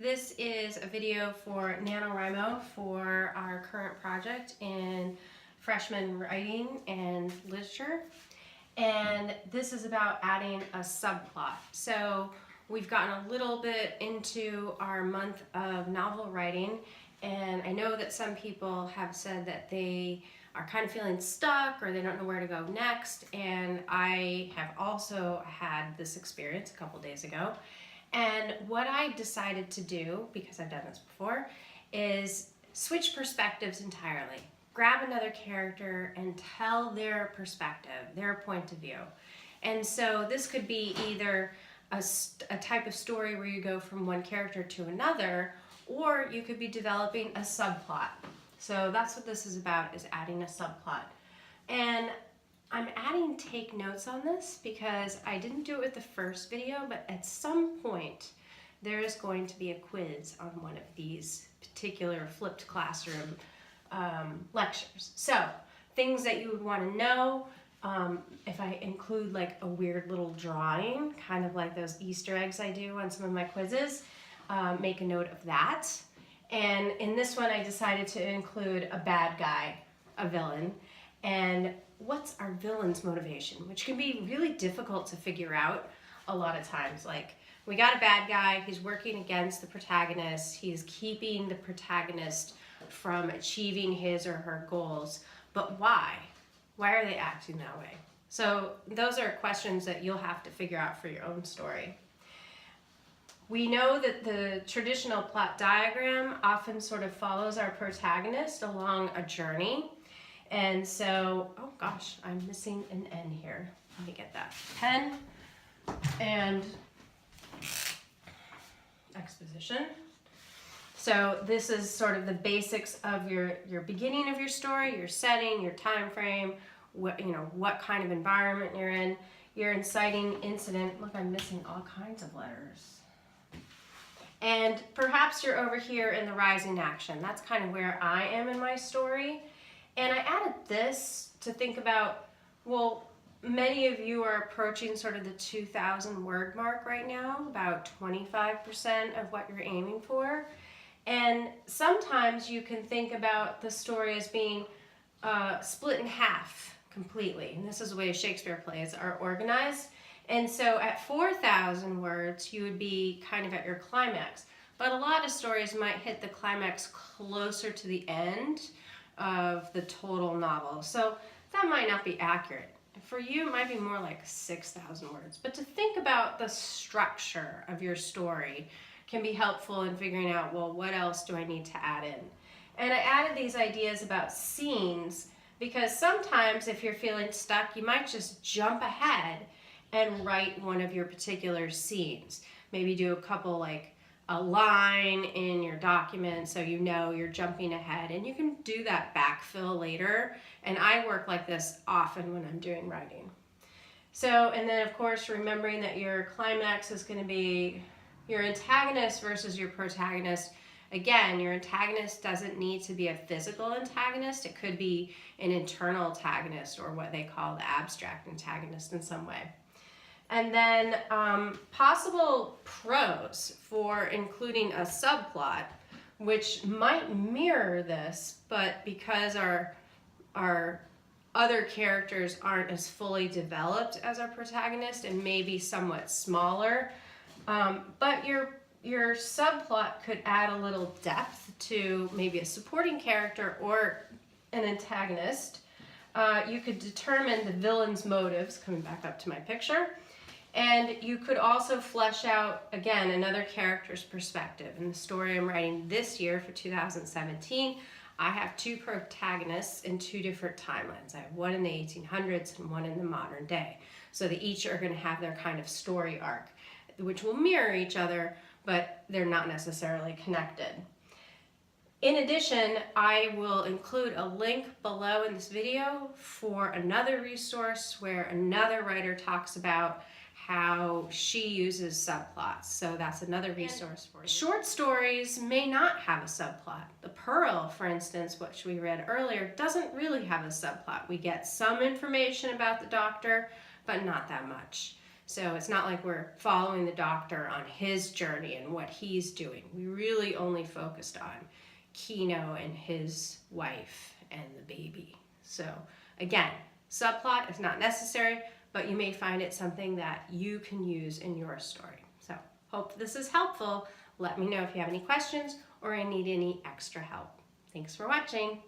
This is a video for Nanowrimo for our current project in freshman writing and literature. And this is about adding a subplot. So we've gotten a little bit into our month of novel writing, and I know that some people have said that they are kind of feeling stuck or they don't know where to go next. And I have also had this experience a couple days ago. And what I decided to do, because I've done this before, is switch perspectives entirely. Grab another character and tell their perspective, their point of view. And so this could be either a type of story where you go from one character to another, or you could be developing a subplot. So that's what this is about, is adding a subplot. And I'm adding take notes on this because I didn't do it with the first video, but at some point there is going to be a quiz on one of these particular flipped classroom lectures. So things that you would want to know, if I include like a weird little drawing, kind of like those Easter eggs I do on some of my quizzes, make a note of that. And in this one I decided to include a bad guy, a villain, and what's our villain's motivation, which can be really difficult to figure out a lot of times. Like, we got a bad guy, he's working against the protagonist, he's keeping the protagonist from achieving his or her goals, but why? Why are they acting that way? So those are questions that you'll have to figure out for your own story. We know that the traditional plot diagram often sort of follows our protagonist along a journey. And so, oh gosh, I'm missing an N here. Let me get that pen and exposition. So this is sort of the basics of your beginning of your story, your setting, your time frame, what kind of environment you're in, your inciting incident. Look, I'm missing all kinds of letters. And perhaps you're over here in the rising action. That's kind of where I am in my story. And I added this to think about, well, many of you are approaching sort of the 2,000 word mark right now, about 25% of what you're aiming for. And sometimes you can think about the story as being split in half completely. And this is the way Shakespeare plays are organized. And so at 4,000 words, you would be kind of at your climax. But a lot of stories might hit the climax closer to the end of the total novel. So that might not be accurate. For you, it might be more like 6,000 words. But to think about the structure of your story can be helpful in figuring out, well, what else do I need to add in? And I added these ideas about scenes because sometimes if you're feeling stuck, you might just jump ahead and write one of your particular scenes. Maybe do a couple, like a line in your document so you know you're jumping ahead, and you can do that backfill later. And I work like this often when I'm doing writing. So, and then of course remembering that your climax is going to be your antagonist versus your protagonist. Again, your antagonist doesn't need to be a physical antagonist. It could be an internal antagonist, or what they call the abstract antagonist in some way. And then possible pros for including a subplot, which might mirror this, but because our other characters aren't as fully developed as our protagonist and maybe somewhat smaller, but your subplot could add a little depth to maybe a supporting character or an antagonist. You could determine the villain's motives, coming back up to my picture. And you could also flesh out, again, another character's perspective. In the story I'm writing this year for 2017, I have two protagonists in two different timelines. I have one in the 1800s and one in the modern day. So they each are going to have their kind of story arc, which will mirror each other, but they're not necessarily connected. In addition, I will include a link below in this video for another resource where another writer talks about how she uses subplots. So that's another resource for you. Short stories may not have a subplot. The Pearl, for instance, which we read earlier, doesn't really have a subplot. We get some information about the doctor, but not that much. So it's not like we're following the doctor on his journey and what he's doing. We really only focused on Kino and his wife and the baby. So again, subplot is not necessary, but you may find it something that you can use in your story. So hope this is helpful. Let me know if you have any questions or need any extra help. Thanks for watching.